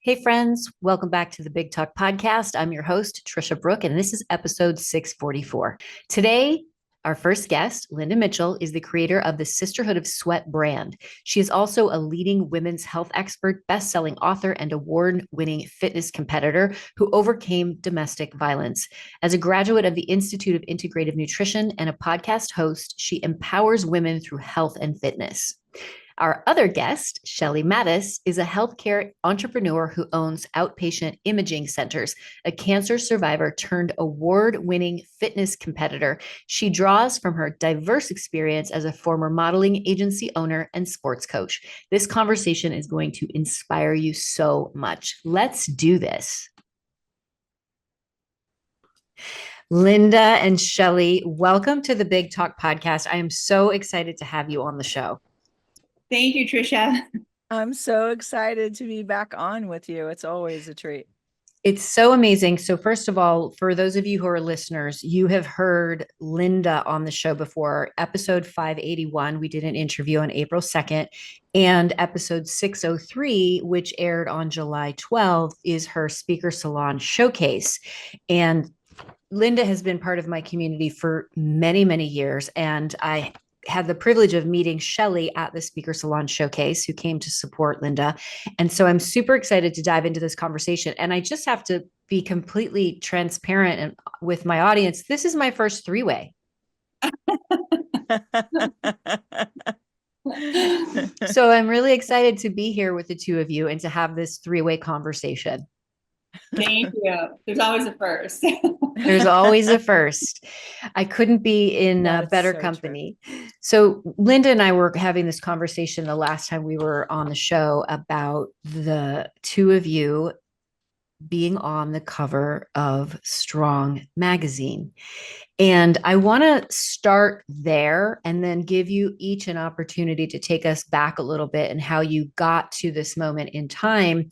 Hey, friends, welcome back to the Big Talk Podcast. I'm your host, Tricia Brouk, and this is episode 644. Today, our first guest, Linda Mitchell, is the creator of the Sisterhood of Sweat brand. She is also a leading women's health expert, best-selling author, and award-winning fitness competitor who overcame domestic violence. As a graduate of the Institute of Integrative Nutrition and a podcast host, she empowers women through health and fitness. Our other guest, Shelly Mattes, is a healthcare entrepreneur who owns Outpatient Imaging Centers, a cancer survivor turned award-winning fitness competitor. She draws from her diverse experience as a former modeling agency owner and sports coach. This conversation is going to inspire you so much. Let's do this. Linda and Shelly, welcome to the Big Talk Podcast. I am so excited to have you on the show. Thank you, Tricia. I'm so excited to be back on with you. It's always a treat. It's so amazing. So first of all, for those of you who are listeners, you have heard Linda on the show before. Episode 581, we did an interview on April 2nd, and episode 603, which aired on July 12th, is her speaker salon showcase. And Linda has been part of my community for many, many years, and I had the privilege of meeting Shelly at the Speaker Salon Showcase, who came to support Linda. And so I'm super excited to dive into this conversation. And I just have to be completely transparent and with my audience. This is my first three-way. So I'm really excited to be here with the two of you and to have this three-way conversation. Thank you. There's always a first. There's always a first. I couldn't be in better so company. True. So Linda and I were having this conversation the last time we were on the show about the two of you being on the cover of Strong magazine. And I want to start there and then give you each an opportunity to take us back a little bit and how you got to this moment in time.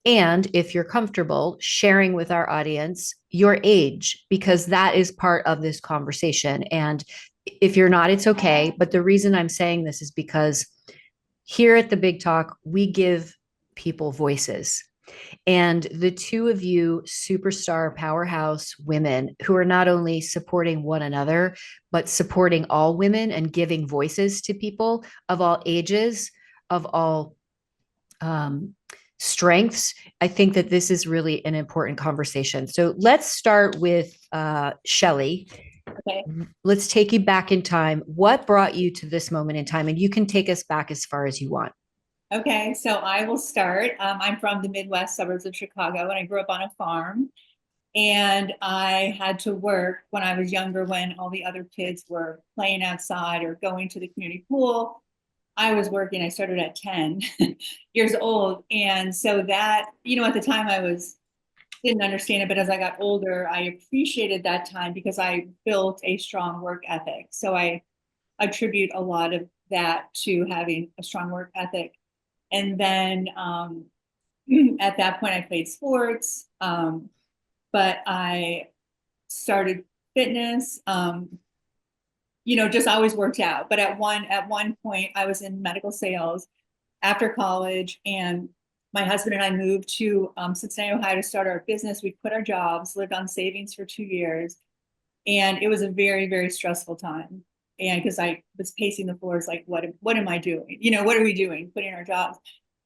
And if you're comfortable sharing with our audience your age, because that is part of this conversation. And if you're not, it's okay. But the reason I'm saying this is because here at the Big Talk, we give people voices. And the two of you superstar powerhouse women who are not only supporting one another, but supporting all women and giving voices to people of all ages, of all strengths. I think that this is really an important conversation. So let's start with Shelly. Okay. Let's take you back in time. What brought you to this moment in time? And you can take us back as far as you want. Okay, so I will start. I'm from the Midwest suburbs of Chicago, and I grew up on a farm. And I had to work when I was younger, when all the other kids were playing outside or going to the community pool. I was working. I started at 10 years old. And so that, at the time didn't understand it, but as I got older, I appreciated that time because I built a strong work ethic. So I attribute a lot of that to having a strong work ethic. And then at that point I played sports, but I started fitness, just always worked out. But at one point I was in medical sales after college, and my husband and I moved to Cincinnati, Ohio to start our business. We quit our jobs, lived on savings for 2 years. And it was a very, very stressful time. And because I was pacing the floors, like, what am I doing? What are we doing? Quitting our jobs.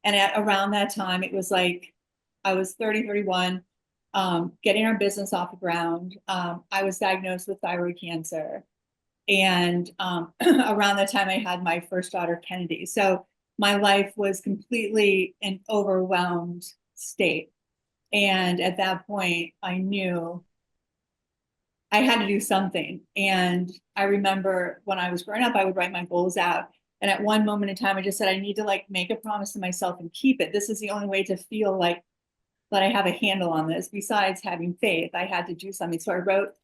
And around that time, it was like, I was 30, 31, getting our business off the ground. I was diagnosed with thyroid cancer. And around that time, I had my first daughter, Kennedy. So my life was completely an overwhelmed state. And at that point, I knew I had to do something. And I remember when I was growing up, I would write my goals out. And at one moment in time, I just said, I need to make a promise to myself and keep it. This is the only way to feel like that I have a handle on this. Besides having faith, I had to do something. So I wrote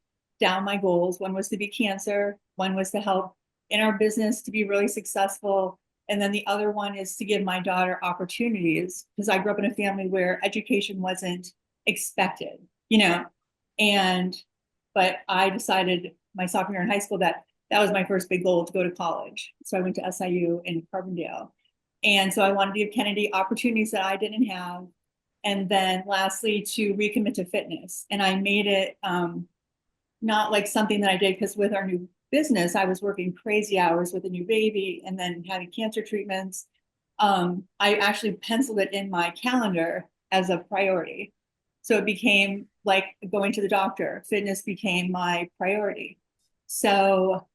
down my goals. One was to be cancer. One was to help in our business to be really successful. And then the other one is to give my daughter opportunities, because I grew up in a family where education wasn't expected, but I decided my sophomore year in high school that was my first big goal, to go to college. So I went to SIU in Carbondale. And so I wanted to give Kennedy opportunities that I didn't have. And then lastly, to recommit to fitness. And I made it not like something that I did, because with our new business, I was working crazy hours with a new baby and then having cancer treatments. I actually penciled it in my calendar as a priority. So it became like going to the doctor. Fitness became my priority. So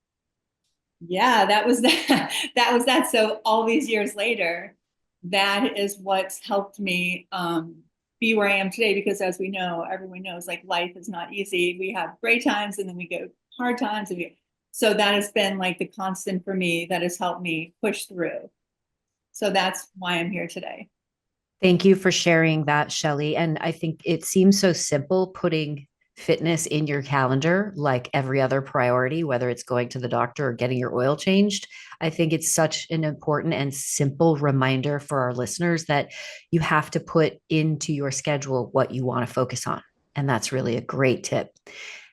yeah, that was that. That was that. So all these years later, that is what's helped me be where I am today. Because as we know, everyone knows, like, life is not easy. We have great times and then we go hard times. So that has been like the constant for me that has helped me push through. So that's why I'm here today. Thank you for sharing that, Shelly. And I think it seems so simple putting fitness in your calendar like every other priority, whether it's going to the doctor or getting your oil changed. I think it's such an important and simple reminder for our listeners that you have to put into your schedule what you want to focus on. And that's really a great tip.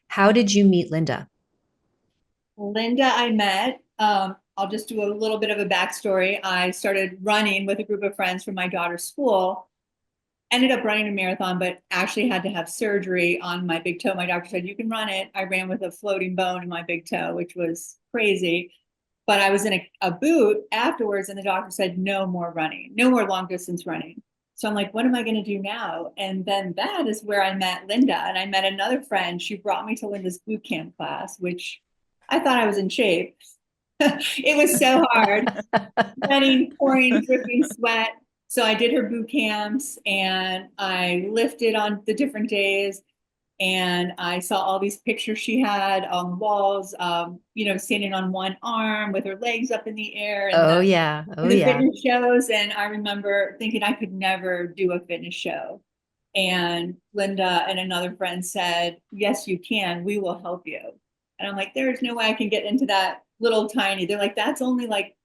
How did you meet Linda? Linda, I met, I'll just do a little bit of a backstory. I started running with a group of friends from my daughter's school, ended up running a marathon, but actually had to have surgery on my big toe. My doctor said, you can run it. I ran with a floating bone in my big toe, which was crazy. But I was in a boot afterwards, and the doctor said, no more running, no more long distance running. So I'm like, what am I going to do now? And then that is where I met Linda. And I met another friend. She brought me to Linda's boot camp class, which I thought I was in shape. It was so hard, sweating, pouring, dripping sweat. So I did her boot camps and I lifted on the different days. And I saw all these pictures she had on the walls, standing on one arm with her legs up in the air, and Oh, yeah. Oh, the yeah. fitness shows. And I remember thinking I could never do a fitness show. And Linda and another friend said, yes, you can. We will help you. And I'm like, there's no way I can get into that little tiny. They're like, that's only like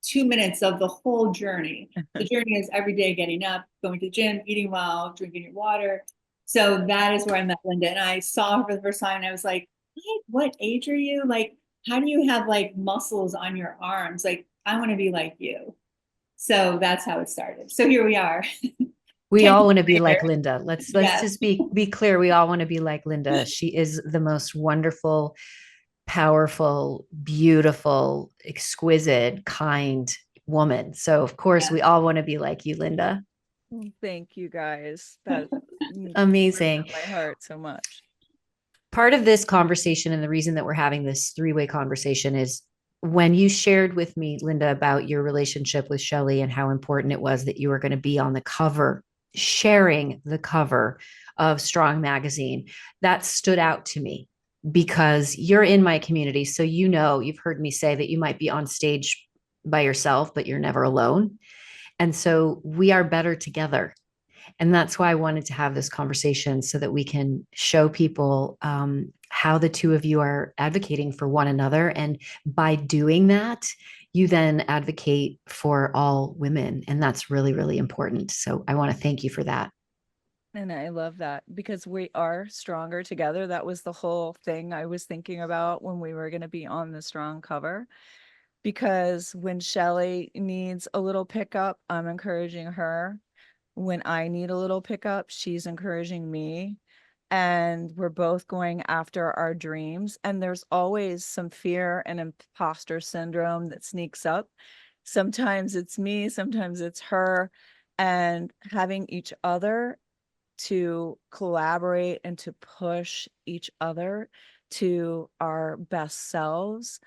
2 minutes of the whole journey. The journey is every day getting up, going to the gym, eating well, drinking your water. So that is where I met Linda. And I saw her for the first time and I was like, what age are you? Like, how do you have like muscles on your arms? Like, I want to be like you. So that's how it started. So here we are. We 10 all years want to be later. like Linda. Let's Yes. just be clear. We all want to be like Linda. She is the most wonderful, powerful, beautiful, exquisite, kind woman. So of course we Yes. all want to be like you, Linda. Thank you guys. That Amazing. my heart so much. Part of this conversation and the reason that we're having this three-way conversation is when you shared with me, Linda, about your relationship with Shelly and how important it was that you were going to be on the cover, sharing the cover of Strong Magazine, that stood out to me because you're in my community. So, you've heard me say that you might be on stage by yourself, but you're never alone. And so we are better together. And that's why I wanted to have this conversation so that we can show people how the two of you are advocating for one another. And by doing that, you then advocate for all women. And that's really, really important. So I want to thank you for that. And I love that because we are stronger together. That was the whole thing I was thinking about when we were going to be on the strong cover. Because when Shelly needs a little pickup, I'm encouraging her. When I need a little pickup, she's encouraging me. And we're both going after our dreams. And there's always some fear and imposter syndrome that sneaks up. Sometimes it's me, sometimes it's her. And having each other to collaborate and to push each other to our best selves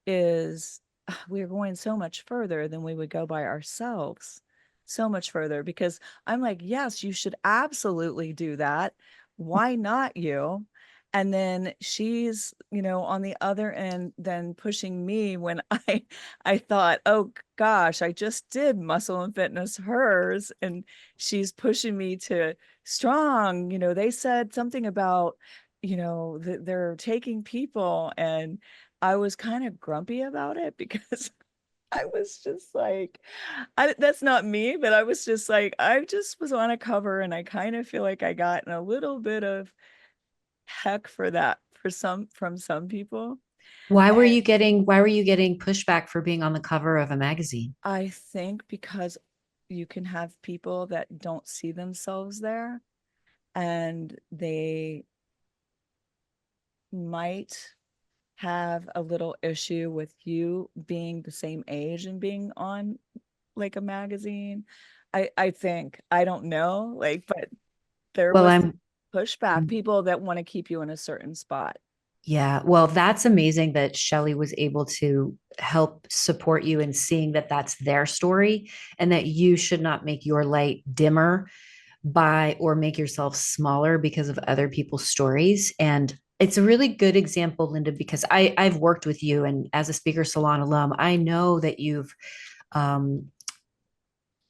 is we're going so much further than we would go by ourselves. So much further because I'm like, yes, you should absolutely do that. Why not you? And then she's, on the other end, then pushing me when I thought, oh gosh, I just did muscle and fitness hers, and she's pushing me to strong. They said something about, that they're taking people, and I was kind of grumpy about it because I was just like, that's not me, but I was just like, I just was on a cover and I kind of feel like I got in a little bit of heck for that from some people. Why were you getting pushback for being on the cover of a magazine? I think because you can have people that don't see themselves there, and they might have a little issue with you being the same age and being on like a magazine. I think, I don't know, like, but there Well, was I'm pushback, people that want to keep you in a certain spot. Yeah, well, that's amazing that Shelley was able to help support you in seeing that that's their story and that you should not make your light dimmer by or make yourself smaller because of other people's stories. And it's a really good example, Linda, because I've worked with you and as a speaker salon alum, I know that you've um,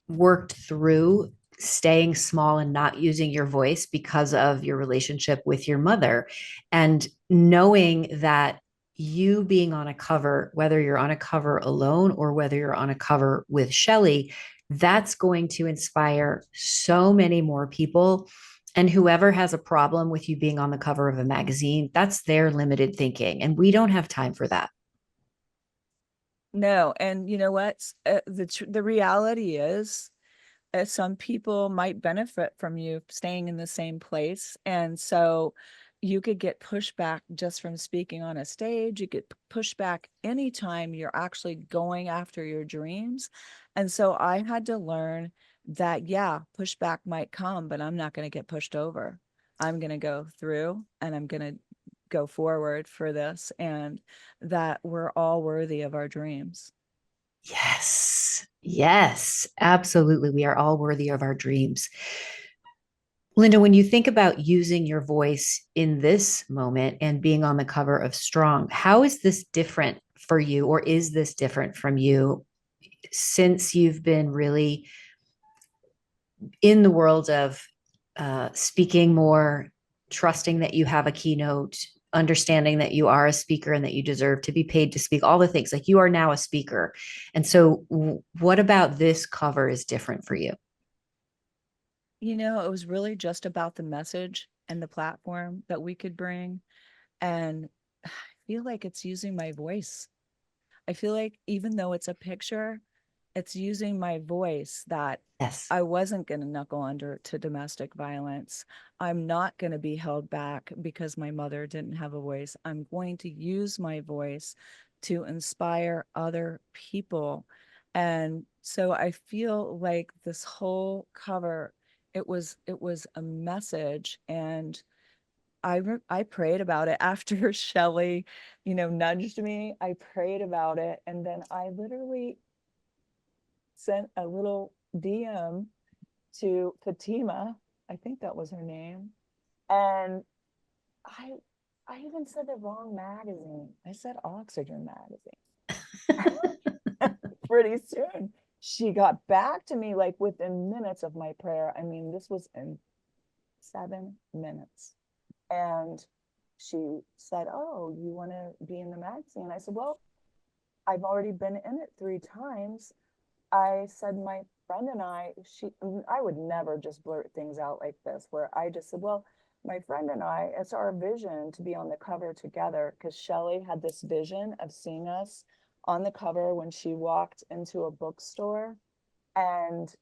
worked through staying small and not using your voice because of your relationship with your mother. And knowing that you being on a cover, whether you're on a cover alone or whether you're on a cover with Shelley, that's going to inspire so many more people. And whoever has a problem with you being on the cover of a magazine, that's their limited thinking. And we don't have time for that. No, and you know what? The reality is, some people might benefit from you staying in the same place. And so you could get pushback just from speaking on a stage. You get pushback anytime you're actually going after your dreams. And so I had to learn that, yeah, pushback might come, but I'm not going to get pushed over. I'm going to go through and I'm going to go forward for this, and that we're all worthy of our dreams. Yes. Yes, absolutely. We are all worthy of our dreams. Linda, when you think about using your voice in this moment and being on the cover of Strong, how is this different for you, or is this different from you since you've been really in the world of speaking more, trusting that you have a keynote, understanding that you are a speaker and that you deserve to be paid to speak, all the things like you are now a speaker. And so, what about this cover is different for you? It was really just about the message and the platform that we could bring. And I feel like it's using my voice. I feel like even though it's a picture, it's using my voice, that Yes. I wasn't going to knuckle under to domestic violence. I'm not going to be held back because my mother didn't have a voice. I'm going to use my voice to inspire other people. And so I feel like this whole cover, it was a message. And I prayed about it after Shelley, nudged me. I prayed about it, and then I literally sent a little DM to Fatima. I think that was her name. And I I even said the wrong magazine. I said Oxygen magazine. Pretty soon she got back to me like within minutes of my prayer. I mean, this was in 7 minutes. And she said, "Oh, you want to be in the magazine?" I said, "Well, I've already been in it 3 times." I said, "My friend and I would never just blurt things out like this, where I just said, well, my friend and I, it's our vision to be on the cover together." Because Shelley had this vision of seeing us on the cover when she walked into a bookstore. And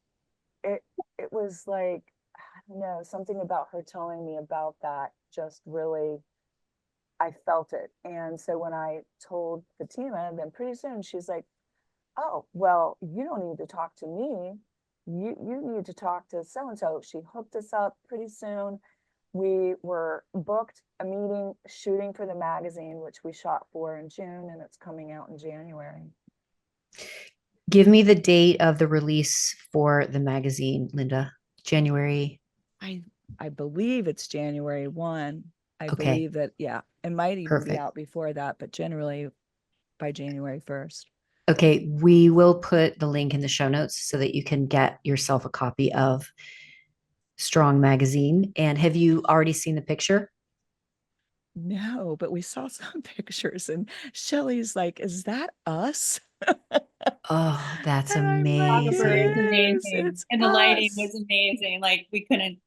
it, it was like, I don't know, something about her telling me about that just really, I felt it. And so when I told Fatima, then pretty soon she's like, "Oh, well, you don't need to talk to me. You need to talk to so and so." She hooked us up pretty soon. We were booked a meeting shooting for the magazine, which we shot for in June, and it's coming out in January. Give me the date of the release for the magazine, Linda. January. I I believe it's January 1. I Okay, believe that, yeah, it might even be perfect. out before that, but generally by January 1st. Okay, we will put the link in the show notes so that you can get yourself a copy of Strong Magazine. And have you already seen the picture? No, but we saw some pictures, and Shelley's like, "Is that us?" Oh, that's And I'm like, "It Photographer is amazing. is, amazing. it's And the lighting us." was amazing. Like we couldn't,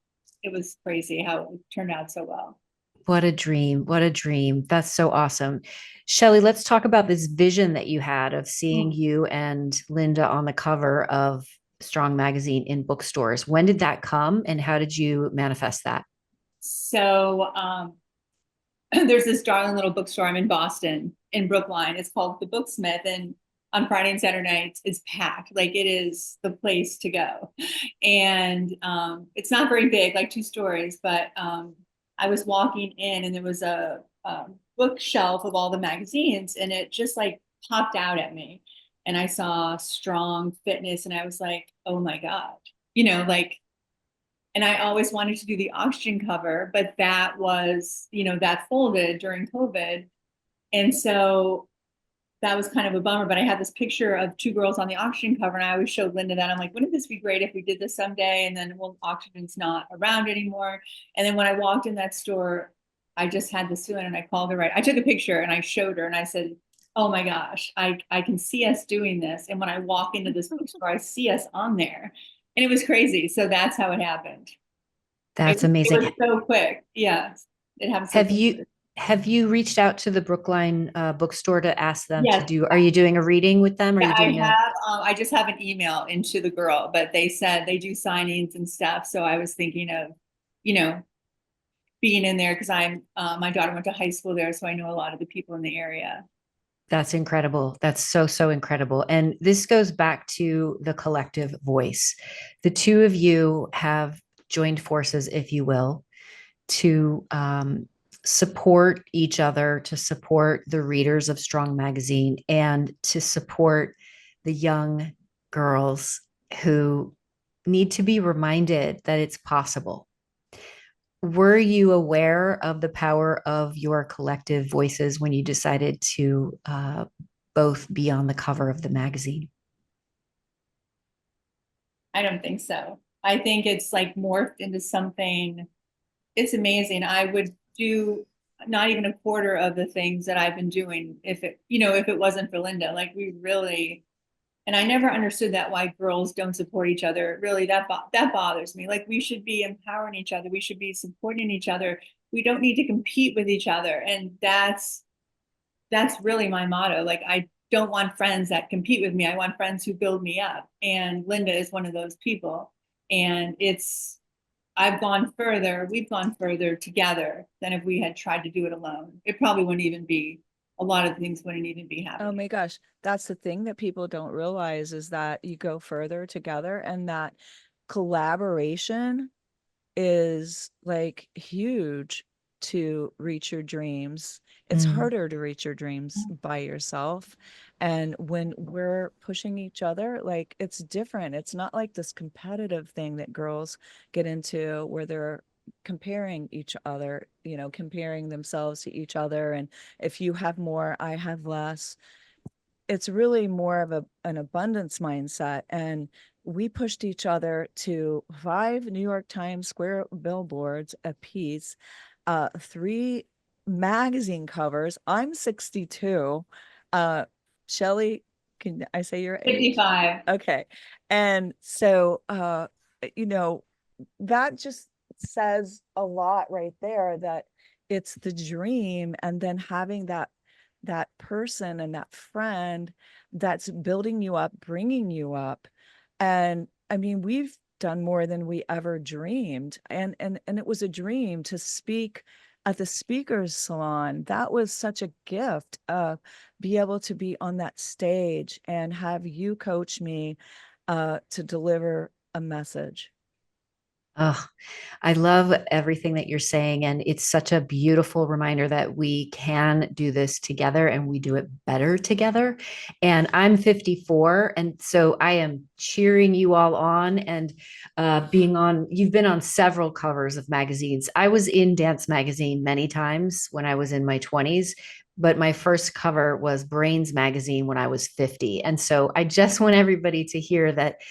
it was crazy how it turned out so well. What a dream. What a dream. That's so awesome. Shelley, let's talk about this vision that you had of seeing Mm. you and Linda on the cover of Strong magazine in bookstores. When did that come and how did you manifest that? So there's this darling little bookstore. I'm in Boston, in Brookline. It's called the Booksmith, and on Friday and Saturday nights, it's packed. Like, it is the place to go. And it's not very big, like 2 stories, but I was walking in and there was a bookshelf of all the magazines, and it just like popped out at me. And I saw Strong Fitness, and I was like, oh my God, like, and I always wanted to do the oxygen cover, but that was, that folded during COVID. And so that was kind of a bummer, but I had this picture of 2 girls on the oxygen cover, and I always showed Linda that. I'm like, wouldn't this be great if we did this someday? And then, well, oxygen's not around anymore. And then when I walked in that store, I just had this feeling, and I called her right. I took a picture and I showed her and I said, oh my gosh, I can see us doing this. And when I walk into this bookstore, I see us on there. And it was crazy. So that's how it happened. That's It amazing. was so quick. Yeah. It happened so Have quick. you reached out to the Brookline bookstore to ask them to Yes. do, are you doing a reading with them? Are Yeah, you I doing a, have. I just have an email into the girl, but they said they do signings and stuff. So I was thinking of, you know, being in there because my daughter went to high school there, so I know a lot of the people in the area. that's incredible. That's so, so incredible. And this goes back to the collective voice. The two of you have joined forces, if you will, to support each other, to support the readers of Strong Magazine, and to support the young girls who need to be reminded that it's possible. Were you aware of the power of your collective voices when you decided to both be on the cover of the magazine? I don't think so. I think it's like morphed into something. It's amazing. I would do not even a quarter of the things that I've been doing if it wasn't for Linda. Like, we really, and I never understood that, why girls don't support each other. Really, that bothers me. Like, we should be empowering each other. We should be supporting each other. We don't need to compete with each other. And that's really my motto. Like, I don't want friends that compete with me. I want friends who build me up. And Linda is one of those people. And we've gone further together than if we had tried to do it alone. It probably wouldn't even be, a lot of things wouldn't even be Oh happening. my gosh, that's the thing that people don't realize is that you go further together and that collaboration is like huge to reach your dreams. It's Mm. harder to reach your dreams by yourself. And when we're pushing each other, like it's different. It's not like this competitive thing that girls get into where they're comparing each other, comparing themselves to each other. And if you have more, I have less. It's really more of an abundance mindset. And we pushed each other to 5 New York Times Square billboards apiece, 3 magazine covers. I'm 62. Uh, Shelly, can I say your age? 55. Okay. And so, you know, that just says a lot right there that it's the dream, and then having that person and that friend that's building you up, bringing you up. And I mean, we've done more than we ever dreamed. And it was a dream to speak at the speakers salon. That was such a gift, be able to be on that stage and have you coach me to deliver a message. Oh, I love everything that you're saying. And it's such a beautiful reminder that we can do this together and we do it better together. And I'm 54. And so I am cheering you all on and you've been on several covers of magazines. I was in Dance Magazine many times when I was in my 20s. But my first cover was Brains Magazine when I was 50. And so I just want everybody to hear that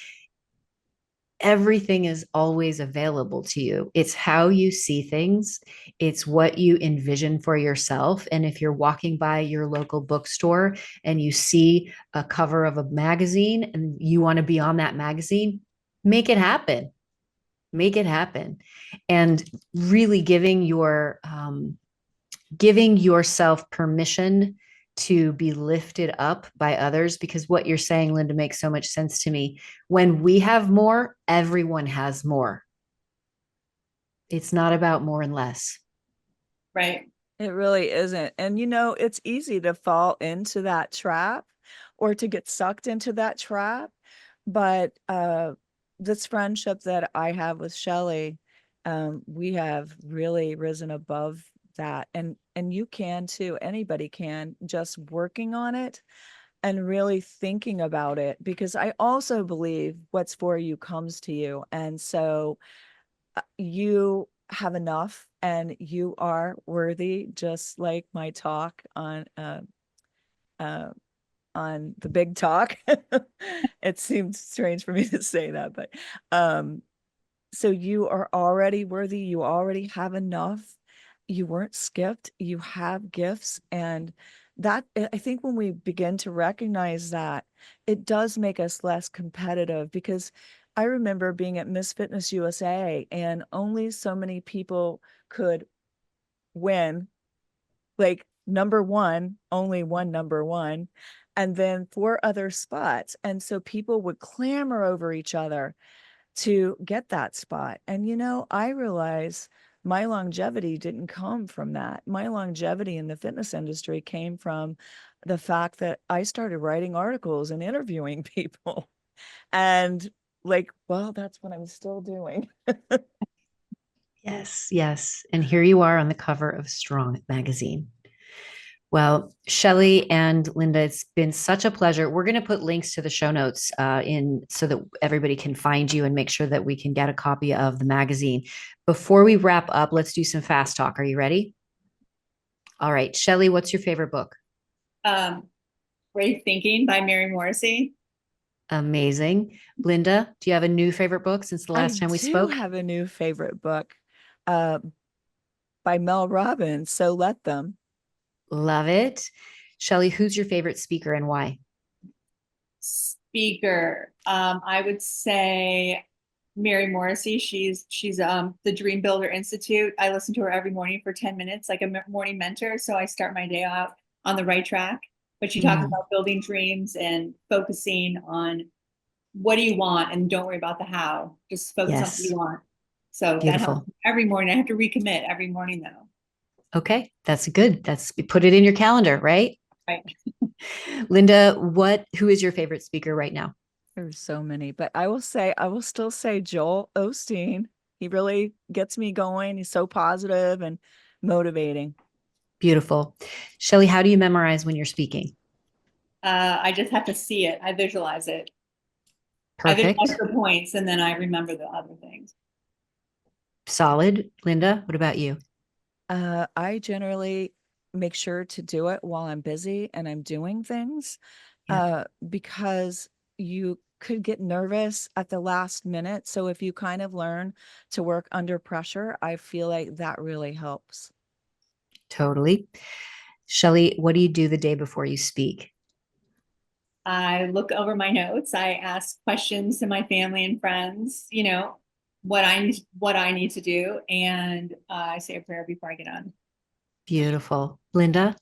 everything is always available to you. It's how you see things, it's what you envision for yourself. And if you're walking by your local bookstore and you see a cover of a magazine and you want to be on that magazine, make it happen. Make it happen. And really giving yourself permission to be lifted up by others, because what you're saying, Linda, makes so much sense to me. When we have more, everyone has more. It's not about more and less. Right. It really isn't. And it's easy to fall into that trap or to get sucked into that trap. But this friendship that I have with Shelly, we have really risen above that. And you can too. Anybody can, just working on it and really thinking about it, because I also believe what's for you comes to you. And so you have enough and you are worthy, just like my talk uh, on the big talk. It seems strange for me to say that, but so you are already worthy. You already have enough. You weren't skipped. You have gifts. And that, I think when we begin to recognize that, it does make us less competitive, because I remember being at Miss Fitness USA and only so many people could win, like number one, only one number one, and then four other spots. And so people would clamor over each other to get that spot. And I realize my longevity didn't come from that. My longevity in the fitness industry came from the fact that I started writing articles and interviewing people. And well, that's what I'm still doing. Yes, yes. And here you are on the cover of Strong magazine. Well, Shelly and Linda, it's been such a pleasure. We're going to put links to the show notes in so that everybody can find you and make sure that we can get a copy of the magazine. Before we wrap up, let's do some fast talk. Are you ready? All right, Shelly, what's your favorite book? Brave Thinking by Mary Morrissey. Amazing. Linda, do you have a new favorite book since the I last time we do spoke? have a new favorite book uh, by Mel Robbins, So Let Them. Love it. Shelly, who's your favorite speaker and why? Speaker. I would say Mary Morrissey. She's the Dream Builder Institute. I listen to her every morning for 10 minutes, like a morning mentor. So I start my day out on the right track. But she talks about building dreams and focusing on what do you want and don't worry about the how. Just focus on what Yes. you want. So that helps Beautiful. me every morning. I have to recommit every morning though. Okay, that's good. That's put it in your calendar, right? Right. Linda, who is your favorite speaker right now? There's so many, but I will still say Joel Osteen. He really gets me going. He's so positive and motivating. Beautiful. Shelly, how do you memorize when you're speaking? I just have to see it. I visualize it. I visualize Perfect. the points and then I remember the other things. Solid. Linda, what about you? I generally make sure to do it while I'm busy and I'm doing things, Yeah, because you could get nervous at the last minute. So if you kind of learn to work under pressure, I feel like that really helps. totally. Shelly, what do you do the day before you speak? I look over my notes. I ask questions to my family and friends, what I need to do, and I say a prayer before I get on. Beautiful. Linda?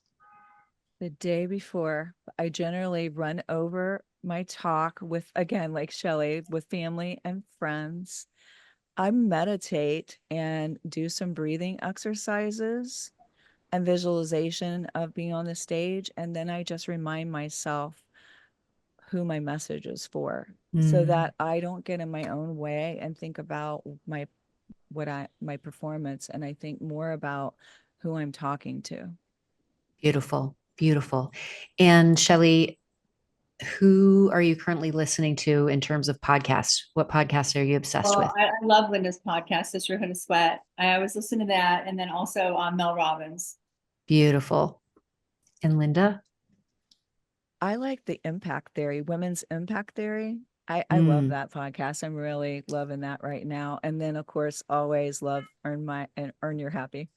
The day before, I generally run over my talk with, again, like Shelly, with family and friends. I meditate and do some breathing exercises and visualization of being on the stage. And then I just remind myself who my message is for, so Mm, that I don't get in my own way and think about my performance. And I think more about who I'm talking to. beautiful. Beautiful. And Shelly, who are you currently listening to in terms of podcasts? What podcasts are you obsessed Well, with? I love Linda's podcast, Sisterhood of Sweat. I always listen to that, and then also Mel Robbins. Beautiful. And Linda? I like the impact theory, women's impact theory. I love Mm, that podcast. I'm really loving that right now. And then of course, always love Earn Your Happy.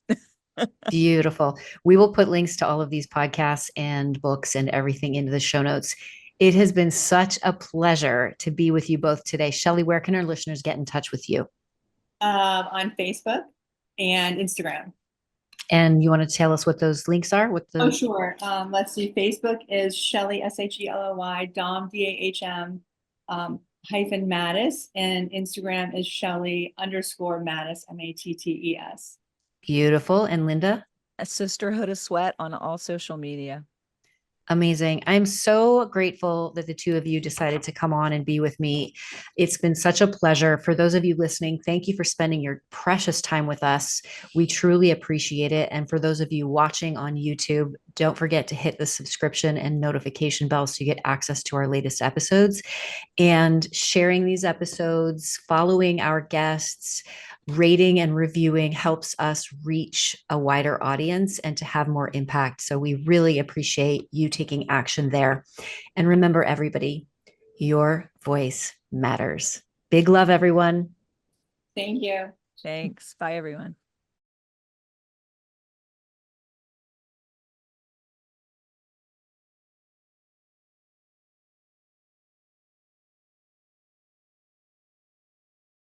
beautiful. We will put links to all of these podcasts and books and everything into the show notes. It has been such a pleasure to be with you both today. Shelly, where can our listeners get in touch with you? On Facebook and Instagram. And you want to tell us what those links are? What Oh, the sure. Let's see. Facebook is Shelly, Shelly, Dom, Dahm, hyphen Mattis, and Instagram is Shelly_Mattis, Mattes. beautiful. And Linda? A Sisterhood of Sweat on all social media. Amazing. I'm so grateful that the two of you decided to come on and be with me. It's been such a pleasure. For those of you listening, thank you for spending your precious time with us. We truly appreciate it. And for those of you watching on YouTube, don't forget to hit the subscription and notification bell so you get access to our latest episodes. And sharing these episodes, following our guests, rating and reviewing helps us reach a wider audience and to have more impact. So we really appreciate you taking action there. And remember, everybody, your voice matters. Big love, everyone. Thank you. Thanks. Bye, everyone.